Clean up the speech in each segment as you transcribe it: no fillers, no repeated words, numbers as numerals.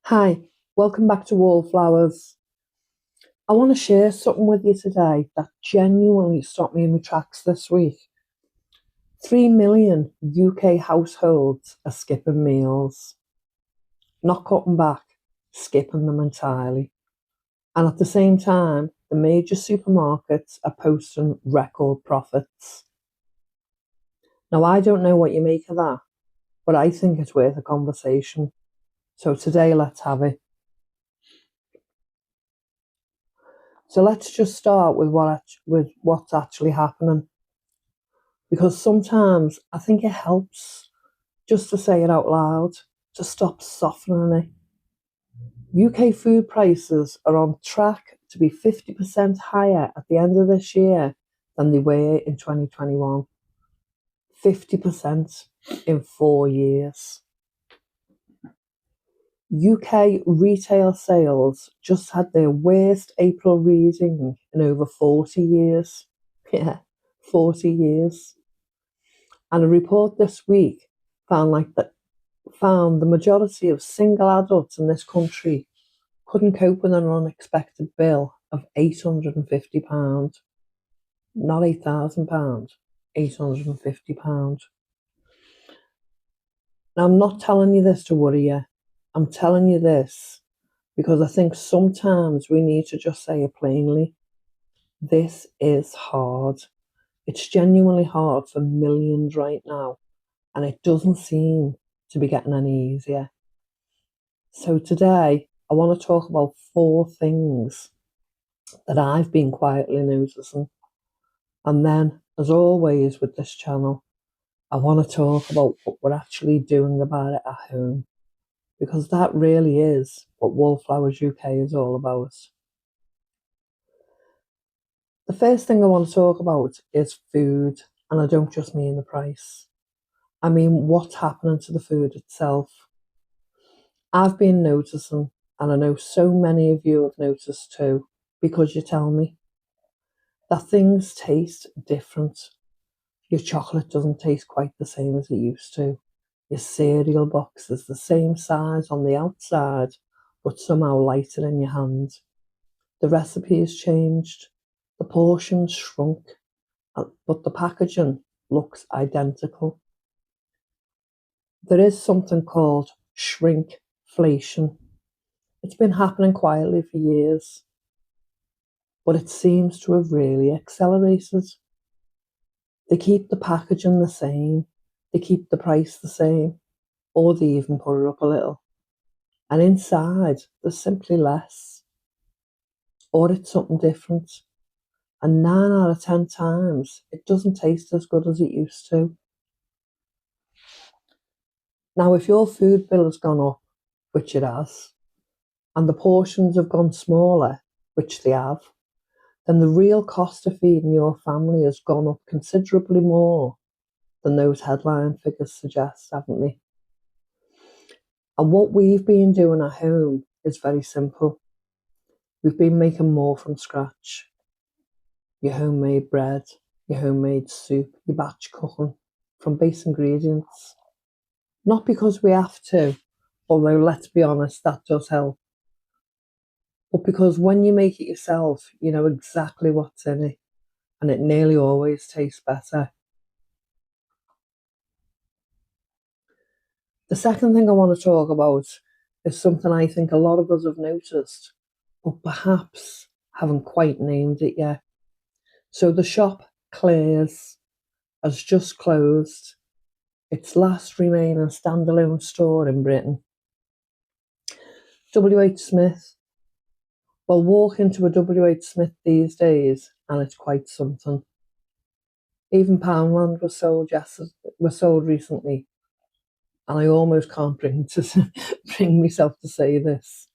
Hi, welcome back to Wallflowers. I want to share something with you today that genuinely stopped me in my tracks this week. 3 million UK households are skipping meals, not cutting back, skipping them entirely. And at the same time, the major supermarkets are posting record profits. Now, I don't know what you make of that, but I think it's worth a conversation. So today, let's have it. So let's just start with what's actually happening, because sometimes I think it helps just to say it out loud, to stop softening it. UK food prices are on track to be 50% higher at the end of this year than they were in 2021. 50% in 4 years. UK retail sales just had their worst April reading in over 40 years. Yeah, 40 years. And a report this week found the majority of single adults in this country couldn't cope with an unexpected bill of £850. Not £8,000, £850. Now, I'm not telling you this to worry you. I'm telling you this because I think sometimes we need to just say it plainly. This is hard. It's genuinely hard for millions right now, and it doesn't seem to be getting any easier. So today, I want to talk about 4 things that I've been quietly noticing. And then, as always with this channel, I want to talk about what we're actually doing about it at home, because that really is what Wallflowers UK is all about. The first thing I want to talk about is food, and I don't just mean the price. I mean what's happening to the food itself. I've been noticing, and I know so many of you have noticed too, because you tell me, that things taste different. Your chocolate doesn't taste quite the same as it used to. Your cereal box is the same size on the outside, but somehow lighter in your hand. The recipe has changed, the portions shrunk, but the packaging looks identical. There is something called shrinkflation. It's been happening quietly for years, but it seems to have really accelerated. They keep the packaging the same, they keep the price the same, or they even put it up a little. And inside, there's simply less, or it's something different. And 9 out of 10 times, it doesn't taste as good as it used to. Now, if your food bill has gone up, which it has, and the portions have gone smaller, which they have, then the real cost of feeding your family has gone up considerably more than those headline figures suggest, haven't they? And what we've been doing at home is very simple. We've been making more from scratch. Your homemade bread, your homemade soup, your batch cooking from base ingredients. Not because we have to, although let's be honest, that does help. But because when you make it yourself, you know exactly what's in it, and it nearly always tastes better. The second thing I want to talk about is something I think a lot of us have noticed, but perhaps haven't quite named it yet. So the shop Claire's has just closed, its last remaining standalone store in Britain. WH Smith. Well, walk into a WH Smith these days and it's quite something. Even Poundland was sold recently, and I almost can't bring myself to say this.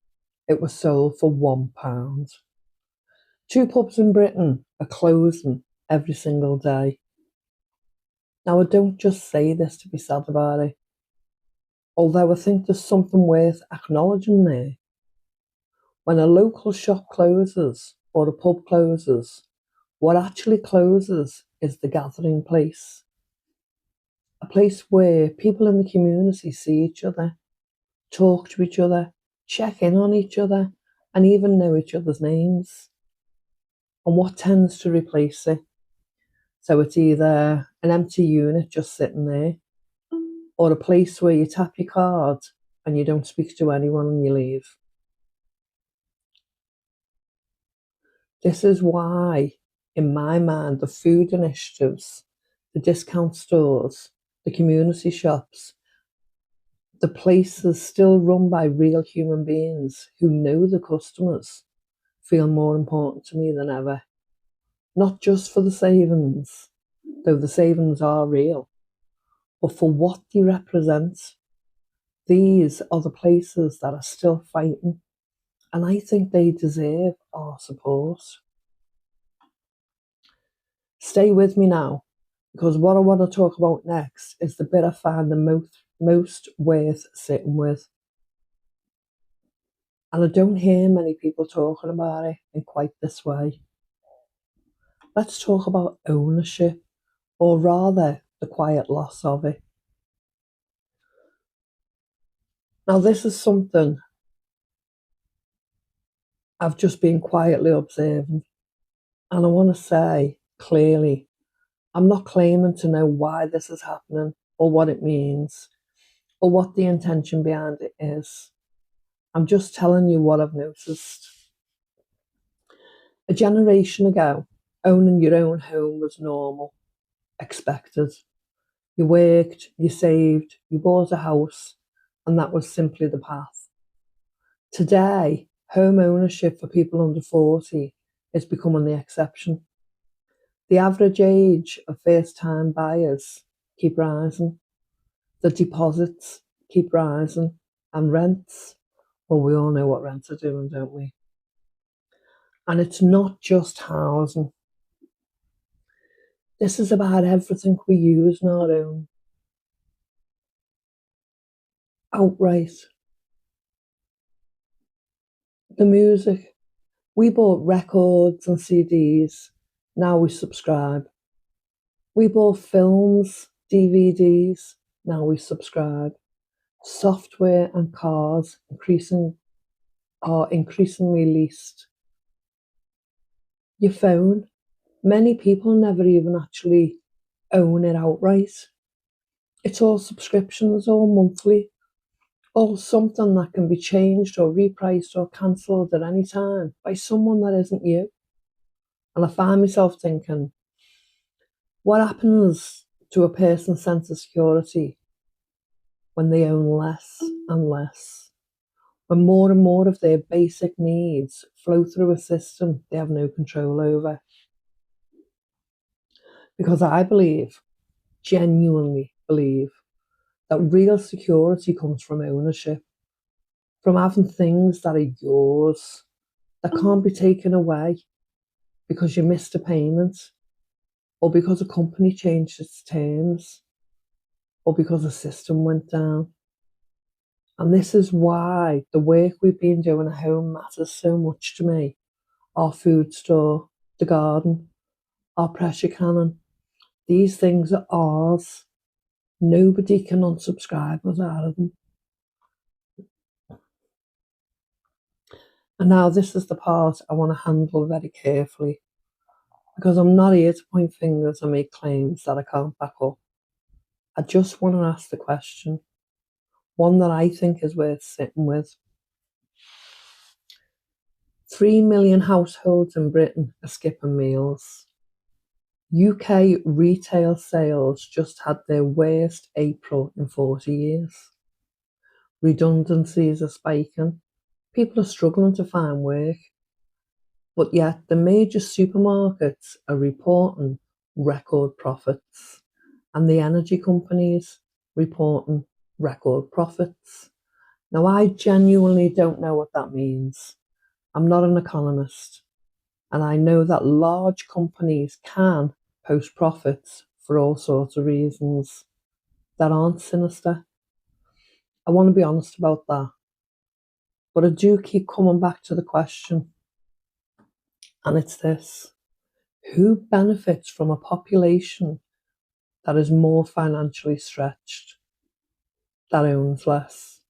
It was sold for £1. 2 pubs in Britain are closing every single day. Now, I don't just say this to be sad about it, although I think there's something worth acknowledging there. When a local shop closes or a pub closes, what actually closes is the gathering place. A place where people in the community see each other, talk to each other, check in on each other, and even know each other's names. And what tends to replace it? So it's either an empty unit just sitting there, or a place where you tap your card and you don't speak to anyone and you leave. This is why, in my mind, the food initiatives, the discount stores, the community shops, the places still run by real human beings who know the customers, feel more important to me than ever. Not just for the savings, though the savings are real, but for what they represent. These are the places that are still fighting, and I think they deserve our support. Stay with me now, because what I want to talk about next is the bit I find the most worth sitting with. And I don't hear many people talking about it in quite this way. Let's talk about ownership, or rather, the quiet loss of it. Now, this is something I've just been quietly observing, and I want to say clearly, I'm not claiming to know why this is happening, or what it means, or what the intention behind it is. I'm just telling you what I've noticed. A generation ago, owning your own home was normal, expected. You worked, you saved, you bought a house, and that was simply the path. Today, home ownership for people under 40 is becoming the exception. The average age of first-time buyers keep rising. The deposits keep rising. And rents, well, we all know what rents are doing, don't we? And it's not just housing. This is about everything we use in our own. Outright. The music. We bought records and CDs. Now we subscribe. We bought films, DVDs. Now we subscribe. Software and cars are increasingly leased. Your phone. Many people never even actually own it outright. It's all subscriptions, all monthly, all something that can be changed or repriced or cancelled at any time by someone that isn't you. And I find myself thinking, what happens to a person's sense of security when they own less and less? When more and more of their basic needs flow through a system they have no control over? Because I believe, genuinely believe, that real security comes from ownership, from having things that are yours, that can't be taken away because you missed a payment, or because a company changed its terms, or because a system went down. And this is why the work we've been doing at home matters so much to me. Our food store, the garden, our pressure cannon. These things are ours. Nobody can unsubscribe us out of them. And now this is the part I want to handle very carefully, because I'm not here to point fingers and make claims that I can't back up. I just want to ask the question, one that I think is worth sitting with. 3 million households in Britain are skipping meals. UK retail sales just had their worst April in 40 years. Redundancies are spiking. People are struggling to find work. But yet the major supermarkets are reporting record profits, and the energy companies reporting record profits. Now, I genuinely don't know what that means. I'm not an economist, and I know that large companies can post profits for all sorts of reasons that aren't sinister. I want to be honest about that. But I do keep coming back to the question, and it's this: who benefits from a population that is more financially stretched, that owns less?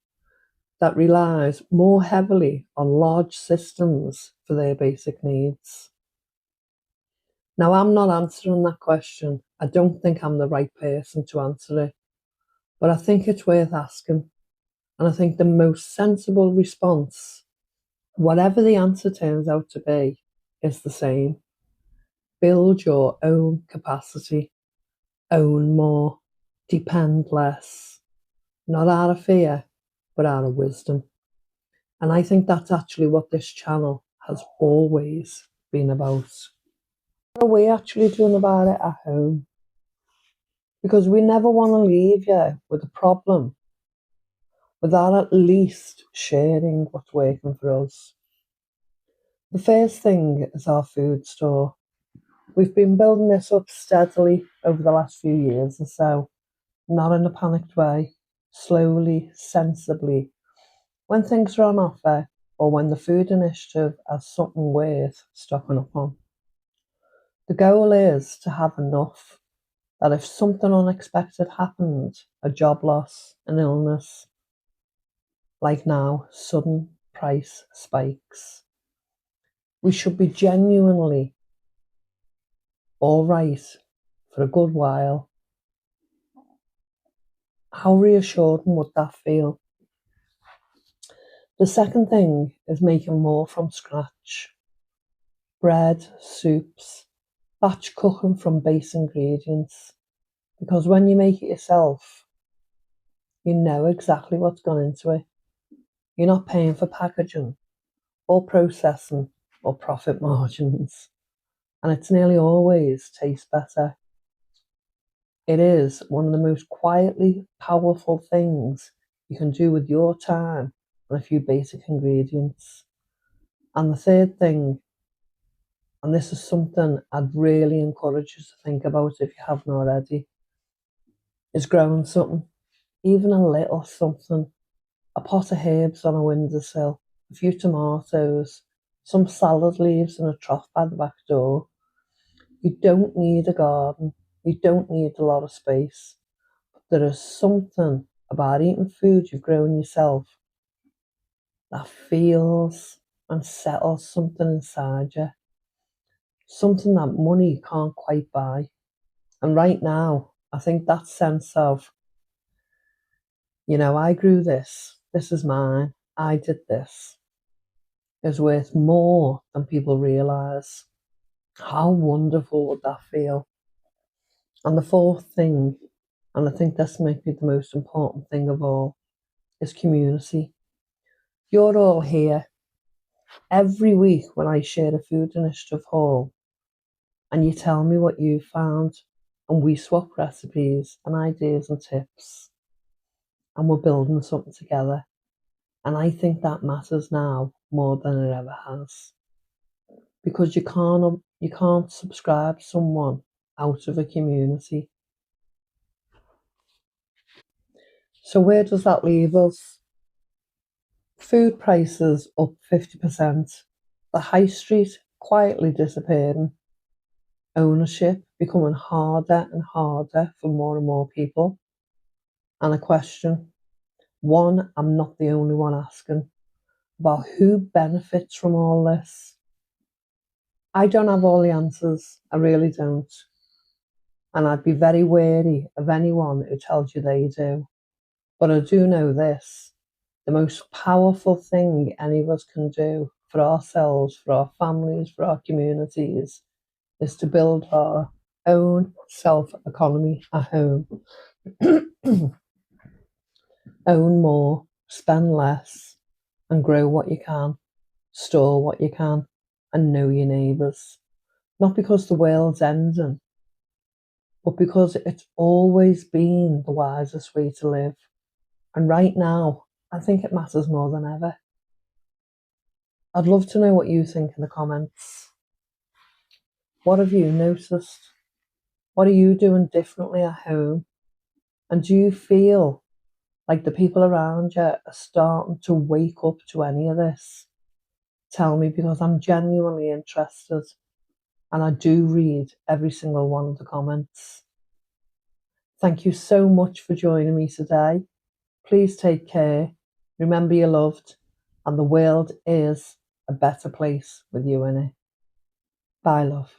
that relies more heavily on large systems for their basic needs? Now, I'm not answering that question. I don't think I'm the right person to answer it, but I think it's worth asking. And I think the most sensible response, whatever the answer turns out to be, is the same. Build your own capacity, own more, depend less, not out of fear, but out of wisdom. And I think that's actually what this channel has always been about. What are we actually doing about it at home? Because we never want to leave you with a problem without at least sharing what's working for us. The first thing is our food store. We've been building this up steadily over the last few years or so, not in a panicked way, slowly, sensibly. When things are on offer, or when the food initiative has something worth stocking up on. The goal is to have enough that if something unexpected happened, a job loss, an illness, like now, sudden price spikes, we should be genuinely all right for a good while. How reassuring would that feel? The second thing is making more from scratch. Bread, soups, batch cooking from base ingredients. Because when you make it yourself, you know exactly what's gone into it. You're not paying for packaging or processing or profit margins. And it's nearly always tastes better. It is one of the most quietly powerful things you can do with your time and a few basic ingredients. And the third thing, and this is something I'd really encourage you to think about if you haven't already, is growing something, even a little something. A pot of herbs on a windowsill, a few tomatoes, some salad leaves in a trough by the back door. You don't need a garden. You don't need a lot of space. But there is something about eating food you've grown yourself that feels and settles something inside you. Something that money can't quite buy. And right now, I think that sense of, I grew this. This is mine. I did this. Is worth more than people realise. How wonderful would that feel? And the fourth thing, and I think this might be the most important thing of all, is community. You're all here every week when I share a food initiative haul, and you tell me what you found, and we swap recipes and ideas and tips, and we're building something together. And I think that matters now more than it ever has. Because you can't subscribe someone out of a community. So where does that leave us? Food prices up 50%, the high street quietly disappearing, ownership becoming harder and harder for more and more people, and a question, one I'm not the only one asking, about who benefits from all this. I don't have all the answers, I really don't. And I'd be very wary of anyone who tells you they do. But I do know this, the most powerful thing any of us can do for ourselves, for our families, for our communities, is to build our own self-economy at home. Own more, spend less, and grow what you can, store what you can, and know your neighbours. Not because the world's ending, but because it's always been the wisest way to live. And right now, I think it matters more than ever. I'd love to know what you think in the comments. What have you noticed? What are you doing differently at home? And do you feel like the people around you are starting to wake up to any of this? Tell me, because I'm genuinely interested and I do read every single one of the comments. Thank you so much for joining me today. Please take care Remember you're loved, and the world is a better place with you in it. Bye, love.